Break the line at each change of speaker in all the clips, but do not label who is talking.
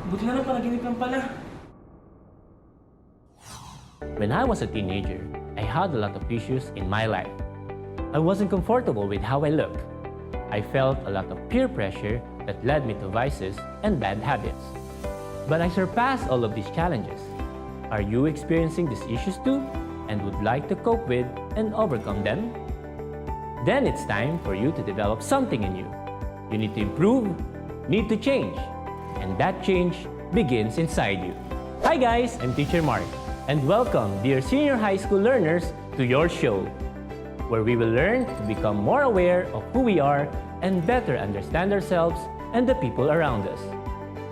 Buti na lang panaginip lang pala.
When I was a teenager, I had a lot of issues in my life. I wasn't comfortable with how I looked. I felt a lot of peer pressure that led me to vices and bad habits. But I surpassed all of these challenges. Are you experiencing these issues too and would like to cope with and overcome them? Then it's time for you to develop something in you. You need to improve, need to change, and that change begins inside you. Hi guys, I'm Teacher Mark, and welcome, dear senior high school learners, to your show, where we will learn to become more aware of who we are and better understand ourselves and the people around us.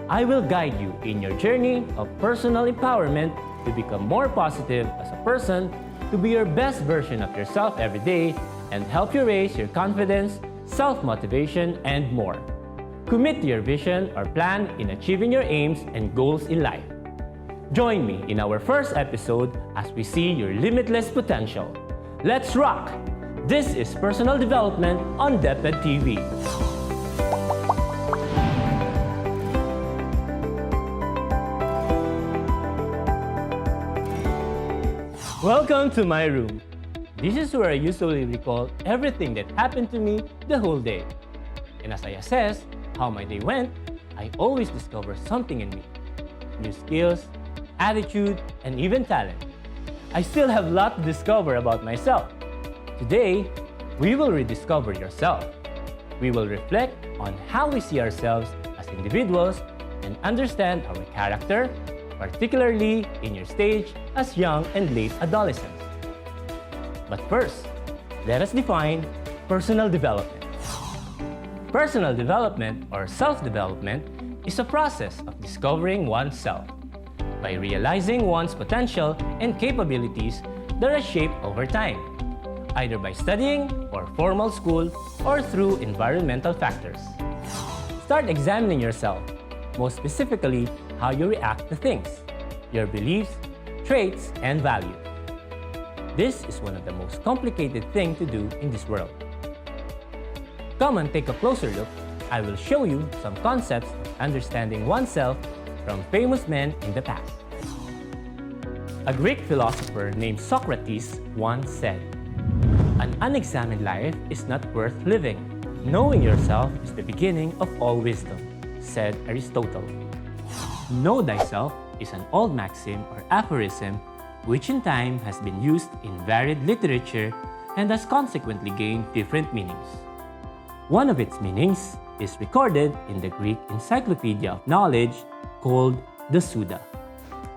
I will guide you in your journey of personal empowerment to become more positive as a person, to be your best version of yourself every day, and help you raise your confidence, self-motivation, and more. Commit to your vision or plan in achieving your aims and goals in life. Join me in our first episode as we see your limitless potential. Let's rock! This is Personal Development on DepEd TV. Welcome to my room. This is where I usually recall everything that happened to me the whole day. And as I assess how my day went, I always discover something in me. New skills, attitude, and even talent. I still have a lot to discover about myself. Today, we will rediscover yourself. We will reflect on how we see ourselves as individuals and understand our character, particularly in your stage as young and late adolescents. But first, let us define personal development. Personal development or self-development is a process of discovering oneself by realizing one's potential and capabilities that are shaped over time, either by studying or formal school or through environmental factors. Start examining yourself, most specifically how you react to things, your beliefs, traits, and values. This is one of the most complicated things to do in this world. Come and take a closer look. I will show you some concepts of understanding oneself from famous men in the past. A Greek philosopher named Socrates once said, "An unexamined life is not worth living. Knowing yourself is the beginning of all wisdom," said Aristotle. Know thyself is an old maxim or aphorism which in time has been used in varied literature and has consequently gained different meanings. One of its meanings is recorded in the Greek Encyclopedia of Knowledge called the Suda.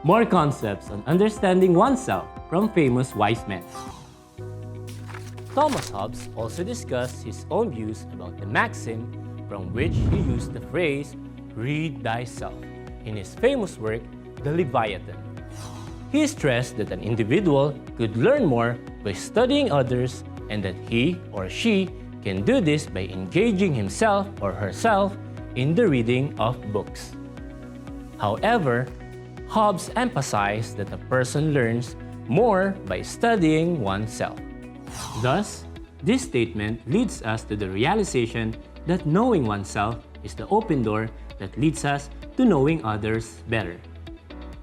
More concepts on understanding oneself from famous wise men. Thomas Hobbes also discussed his own views about the maxim from which he used the phrase, "read thyself," in his famous work, The Leviathan. He stressed that an individual could learn more by studying others and that he or she can do this by engaging himself or herself in the reading of books. However, Hobbes emphasized that a person learns more by studying oneself. Thus, this statement leads us to the realization that knowing oneself is the open door that leads us to knowing others better.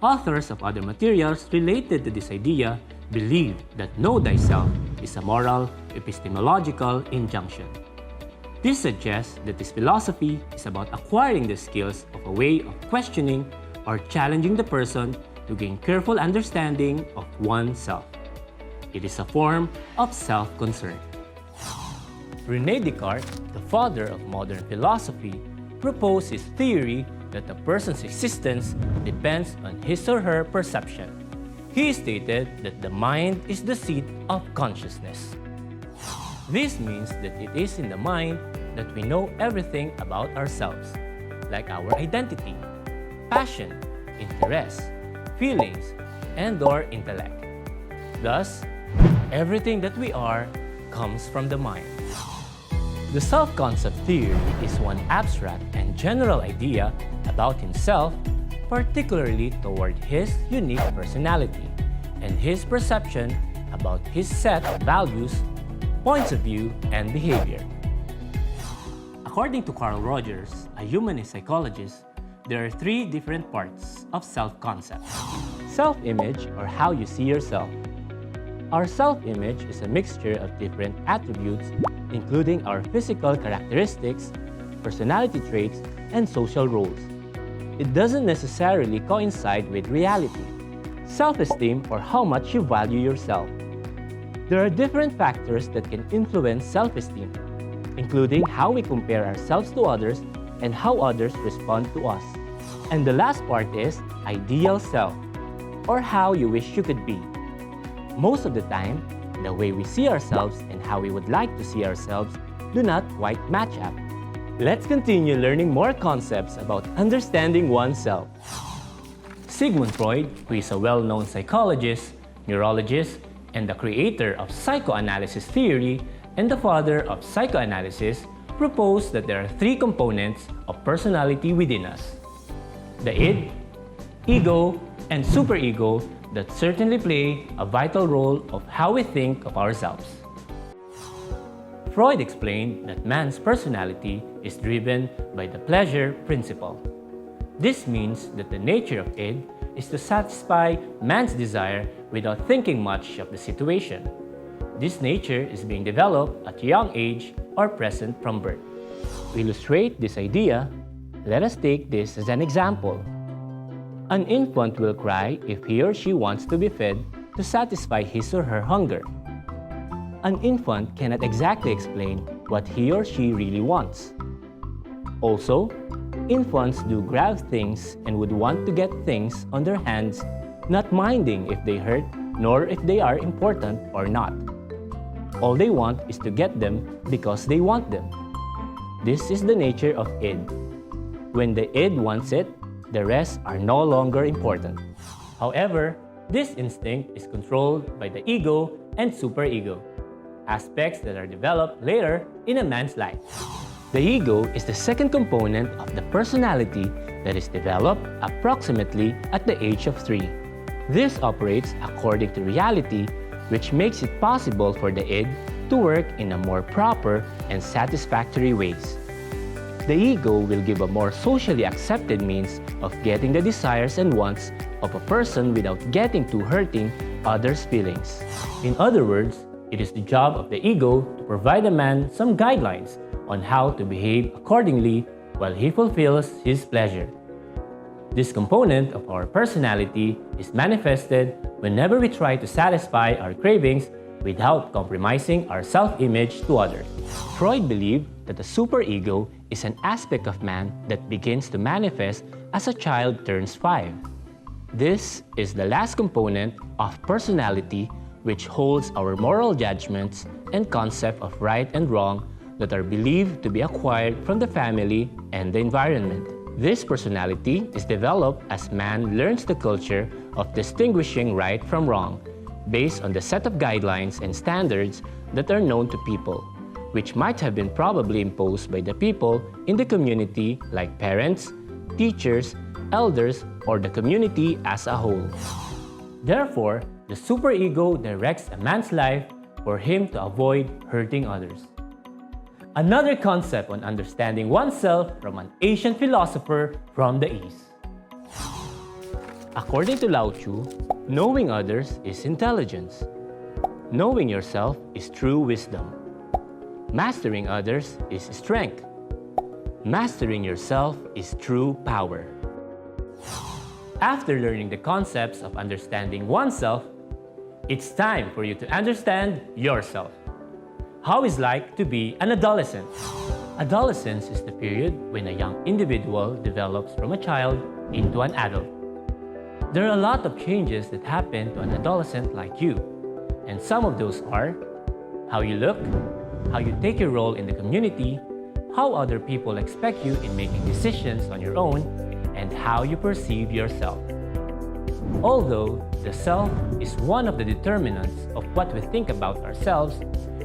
Authors of other materials related to this idea believe that know thyself is a moral, epistemological injunction. This suggests that this philosophy is about acquiring the skills of a way of questioning or challenging the person to gain careful understanding of oneself. It is a form of self-concern. René Descartes, the father of modern philosophy, proposed his theory that a person's existence depends on his or her perception. He stated that the mind is the seat of consciousness. This means that it is in the mind that we know everything about ourselves, like our identity, passion, interest, feelings, and/or intellect. Thus, everything that we are comes from the mind. The self-concept theory is one abstract and general idea about himself, particularly toward his unique personality and his perception about his set of values, points of view, and behavior. According to Carl Rogers, a humanist psychologist, there are three different parts of self-concept. Self-image, or how you see yourself. Our self-image is a mixture of different attributes, including our physical characteristics, personality traits, and social roles. It doesn't necessarily coincide with reality. Self-esteem, or how much you value yourself. There are different factors that can influence self-esteem, including how we compare ourselves to others and how others respond to us. And the last part is ideal self, or how you wish you could be. Most of the time, the way we see ourselves and how we would like to see ourselves do not quite match up. Let's continue learning more concepts about understanding oneself. Sigmund Freud, who is a well-known psychologist, neurologist, and the creator of psychoanalysis theory and the father of psychoanalysis, proposed that there are three components of personality within us: the id, ego, and superego that certainly play a vital role of how we think of ourselves. Freud explained that man's personality is driven by the pleasure principle. This means that the nature of id is to satisfy man's desire without thinking much of the situation. This nature is being developed at a young age or present from birth. To illustrate this idea, let us take this as an example. An infant will cry if he or she wants to be fed to satisfy his or her hunger. An infant cannot exactly explain what he or she really wants. Also, infants do grab things and would want to get things on their hands, not minding if they hurt nor if they are important or not. All they want is to get them because they want them. This is the nature of id. When the id wants it, the rest are no longer important. However, this instinct is controlled by the ego and superego, aspects that are developed later in a man's life. The ego is the second component of the personality that is developed approximately at the age of 3. This operates according to reality, which makes it possible for the id to work in a more proper and satisfactory ways. The ego will give a more socially accepted means of getting the desires and wants of a person without getting to hurting others' feelings. In other words, it is the job of the ego to provide a man some guidelines on how to behave accordingly while he fulfills his pleasure. This component of our personality is manifested whenever we try to satisfy our cravings without compromising our self-image to others. Freud believed that the superego is an aspect of man that begins to manifest as a child turns 5. This is the last component of personality, which holds our moral judgments and concept of right and wrong that are believed to be acquired from the family and the environment. This personality is developed as man learns the culture of distinguishing right from wrong based on the set of guidelines and standards that are known to people, which might have been probably imposed by the people in the community like parents, teachers, elders, or the community as a whole. Therefore, the superego directs a man's life for him to avoid hurting others. Another concept on understanding oneself from an ancient philosopher from the East. According to Lao Tzu, knowing others is intelligence. Knowing yourself is true wisdom. Mastering others is strength. Mastering yourself is true power. After learning the concepts of understanding oneself, it's time for you to understand yourself. How it's like to be an adolescent. Adolescence is the period when a young individual develops from a child into an adult. There are a lot of changes that happen to an adolescent like you, and some of those are how you look, how you take your role in the community, how other people expect you in making decisions on your own, and how you perceive yourself. Although the self is one of the determinants of what we think about ourselves,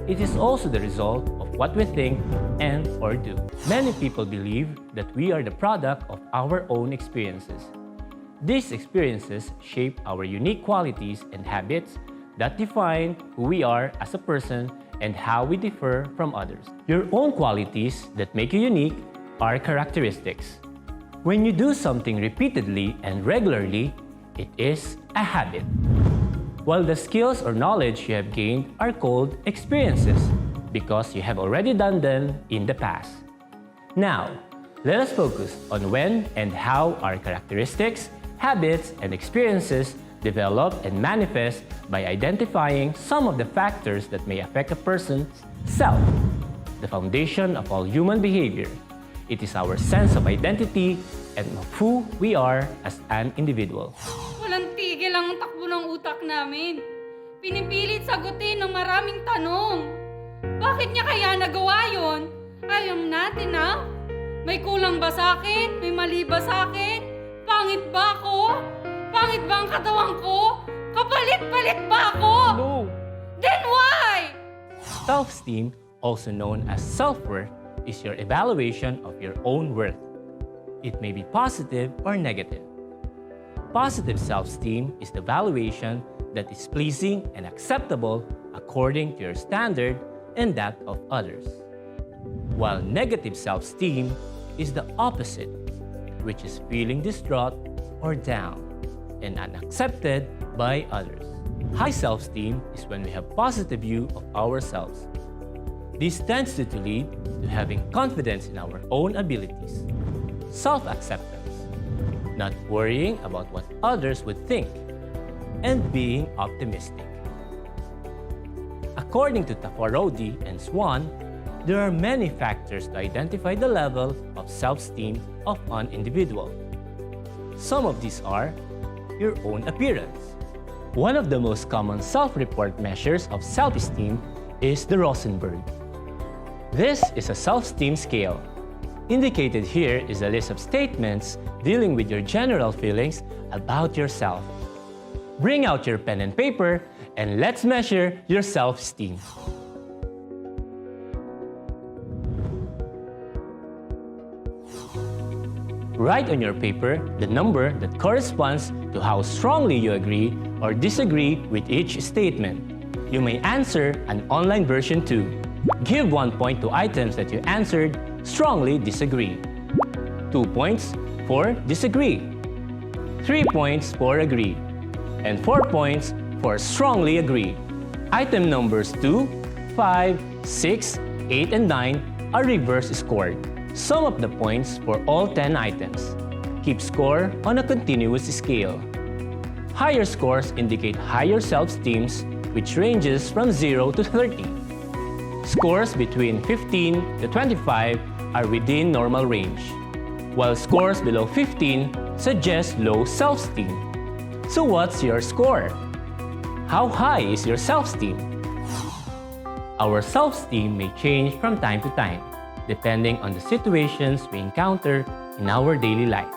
it is also the result of what we think and or do. Many people believe that we are the product of our own experiences. These experiences shape our unique qualities and habits that define who we are as a person and how we differ from others. Your own qualities that make you unique are characteristics. When you do something repeatedly and regularly, it is a habit. While the skills or knowledge you have gained are called experiences because you have already done them in the past. Now, let us focus on when and how our characteristics, habits, and experiences develop and manifest by identifying some of the factors that may affect a person's self, the foundation of all human behavior. It is our sense of identity and of who we are as an individual.
Walang tigil ang takbo ng utak namin. Pinipilit sagutin ng maraming tanong. Bakit niya kaya nagawa yun? Alam natin na. May kulang ba sa akin? May mali ba sa akin? Pangit ba ako? Pangit ba ang katawan ko? Kapalit-palit ba ako?
No!
Then why?
Self-esteem, also known as self-worth, is your evaluation of your own worth. It may be positive or negative. Positive self-esteem is the valuation that is pleasing and acceptable according to your standard and that of others. While negative self-esteem is the opposite, which is feeling distraught or down and unaccepted by others. High self-esteem is when we have positive view of ourselves. This tends to lead to having confidence in our own abilities, self-acceptance, not worrying about what others would think, and being optimistic. According to Tafarodi and Swan, there are many factors to identify the level of self-esteem of an individual. Some of these are your own appearance. One of the most common self-report measures of self-esteem is the Rosenberg. This is a self-esteem scale. Indicated here is a list of statements dealing with your general feelings about yourself. Bring out your pen and paper and let's measure your self-esteem. Write on your paper the number that corresponds to how strongly you agree or disagree with each statement. You may answer an online version too. Give 1 point to items that you answered strongly disagree. 2 points for disagree. 3 points for agree. And 4 points for strongly agree. Item numbers 2, 5, 6, 8, and 9 are reverse scored. Sum up the points for all 10 items. Keep score on a continuous scale. Higher scores indicate higher self-esteems, which ranges from 0 to 30. Scores between 15 to 25 are within normal range, while scores below 15 suggest low self-esteem. So what's your score? How high is your self-esteem? Our self-esteem may change from time to time, depending on the situations we encounter in our daily life.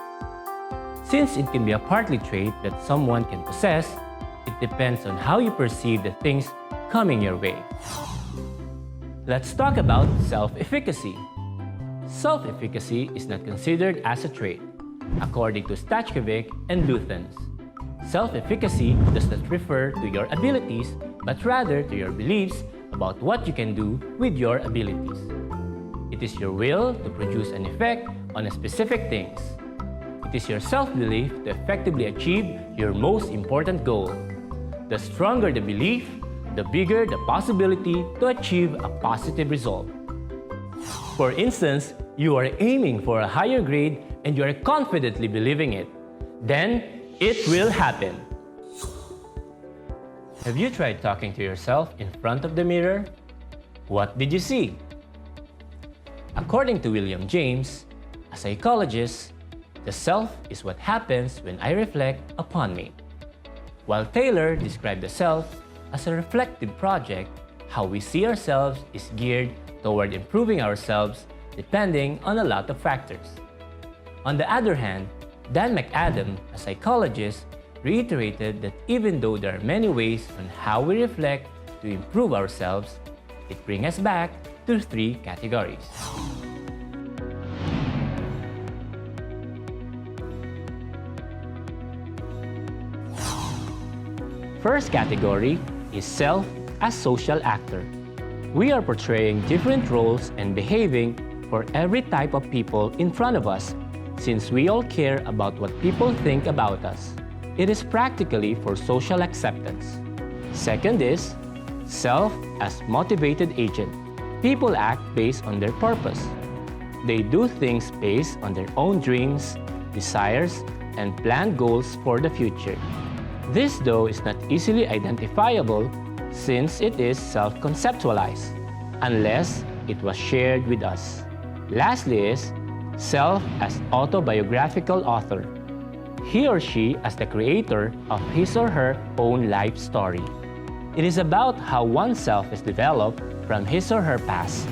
Since it can be a partly trait that someone can possess, it depends on how you perceive the things coming your way. Let's talk about self-efficacy. Self-efficacy is not considered as a trait, according to Stachkovic and Luthans. Self-efficacy does not refer to your abilities, but rather to your beliefs about what you can do with your abilities. It is your will to produce an effect on a specific things. It is your self-belief to effectively achieve your most important goal. The stronger the belief, the bigger the possibility to achieve a positive result. For instance, you are aiming for a higher grade and you are confidently believing it. Then, it will happen. Have you tried talking to yourself in front of the mirror? What did you see? According to William James, a psychologist, the self is what happens when I reflect upon me. While Taylor described the self as a reflective project, how we see ourselves is geared toward improving ourselves depending on a lot of factors. On the other hand, Dan McAdam, a psychologist, reiterated that even though there are many ways on how we reflect to improve ourselves, it brings us back to 3 categories. First category is self as social actor. We are portraying different roles and behaving for every type of people in front of us since we all care about what people think about us. It is practically for social acceptance. Second is self as motivated agent. People act based on their purpose. They do things based on their own dreams, desires, and planned goals for the future. This, though, is not easily identifiable since it is self-conceptualized, unless it was shared with us. Lastly is self as autobiographical author. He or she as the creator of his or her own life story. It is about how oneself is developed from his or her past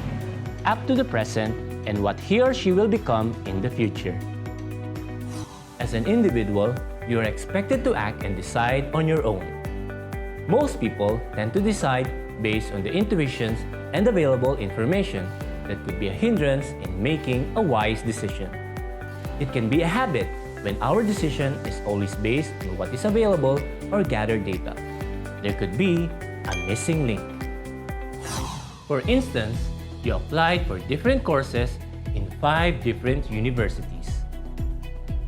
up to the present and what he or she will become in the future. As an individual, you are expected to act and decide on your own. Most people tend to decide based on the intuitions and available information that could be a hindrance in making a wise decision. It can be a habit when our decision is always based on what is available or gathered data. There could be a missing link. For instance, you applied for different courses in 5 different universities,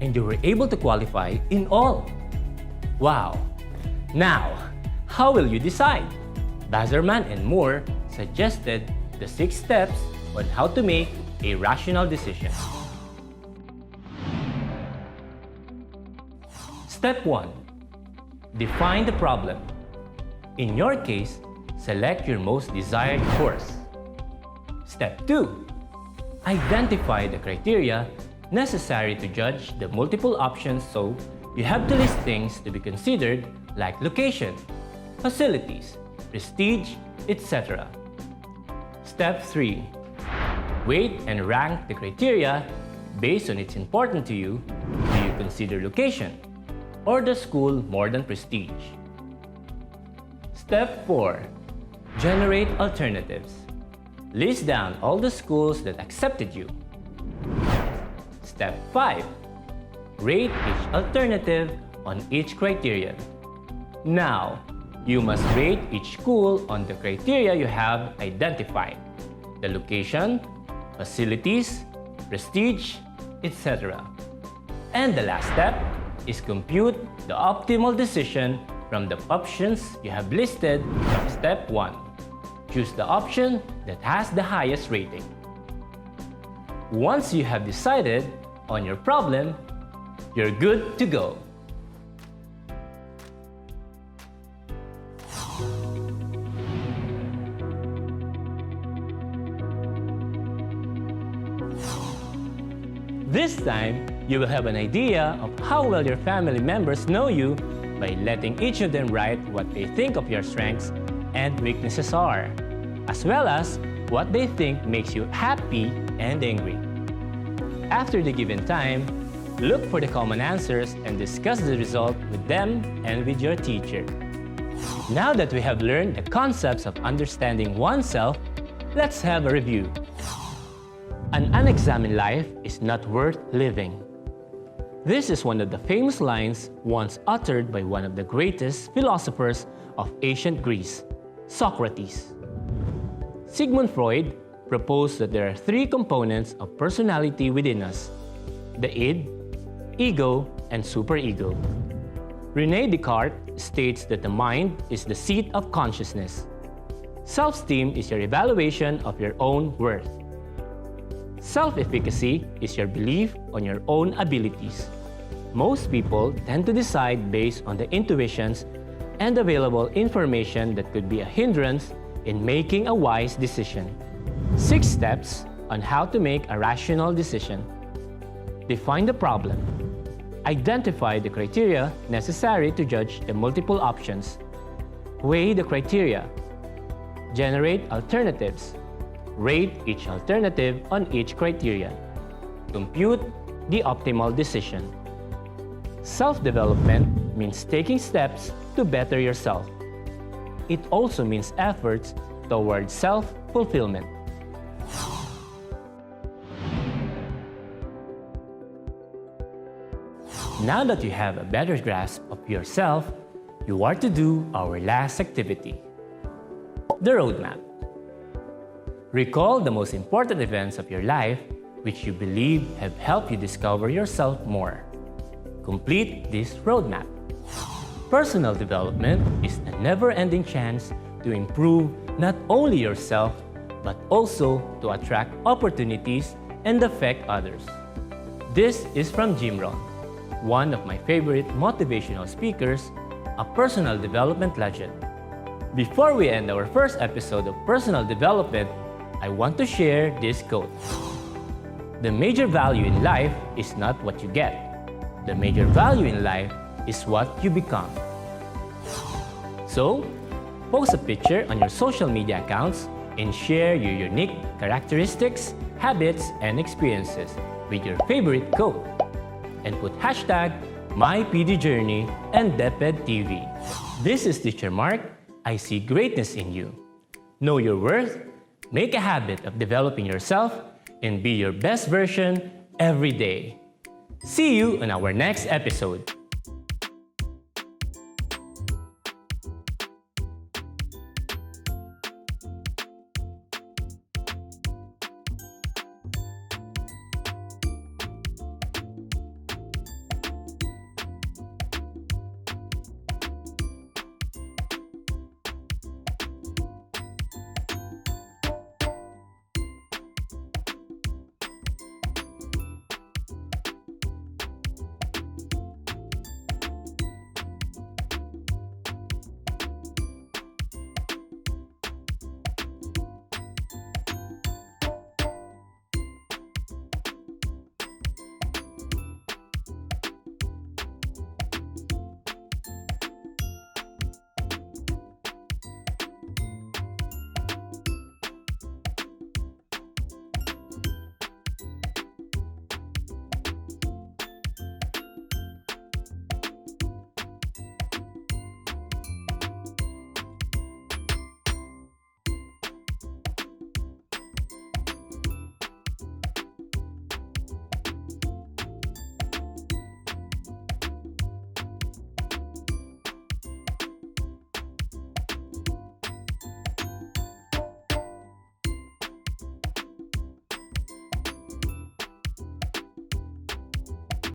and you were able to qualify in all. Wow! Now, how will you decide? Bazerman and Moore suggested the 6 steps on how to make a rational decision. Step 1. Define the problem. In your case, select your most desired course. Step 2. Identify the criteria necessary to judge the multiple options, so you have to list things to be considered like location, facilities, prestige, etc. Step 3. Weight and rank the criteria based on its importance to you. Do you consider location or the school more than prestige? Step 4. Generate alternatives. List down all the schools that accepted you. Step 5. Rate each alternative on each criterion. Now, you must rate each school on the criteria you have identified: the location, facilities, prestige, etc. And the last step is compute the optimal decision from the options you have listed from step 1. Choose the option that has the highest rating. Once you have decided on your problem, you're good to go. This time, you will have an idea of how well your family members know you by letting each of them write what they think of your strengths and weaknesses are, as well as what they think makes you happy and angry. After the given time, look for the common answers and discuss the result with them and with your teacher. Now that we have learned the concepts of understanding oneself, let's have a review. An unexamined life is not worth living. This is one of the famous lines once uttered by one of the greatest philosophers of ancient Greece, Socrates. Sigmund Freud proposed that there are 3 components of personality within us: the id, ego, and superego. René Descartes states that the mind is the seat of consciousness. Self-esteem is your evaluation of your own worth. Self-efficacy is your belief on your own abilities. Most people tend to decide based on the intuitions and available information that could be a hindrance in making a wise decision. 6 steps on how to make a rational decision. Define the problem. Identify the criteria necessary to judge the multiple options. Weigh the criteria. Generate alternatives. Rate each alternative on each criteria. Compute the optimal decision. Self-development means taking steps to better yourself. It also means efforts towards self-fulfillment. Now that you have a better grasp of yourself, you are to do our last activity, the roadmap. Recall the most important events of your life which you believe have helped you discover yourself more. Complete this roadmap. Personal development is a never-ending chance to improve not only yourself, but also to attract opportunities and affect others. This is from Jim Rohn, one of my favorite motivational speakers, a personal development legend. Before we end our first episode of personal development, I want to share this quote. The major value in life is not what you get. The major value in life is what you become. So, post a picture on your social media accounts and share your unique characteristics, habits, and experiences with your favorite quote. And put hashtag MyPDJourney and DepEd TV. This is Teacher Mark. I see greatness in you. Know your worth, make a habit of developing yourself, and be your best version every day. See you on our next episode.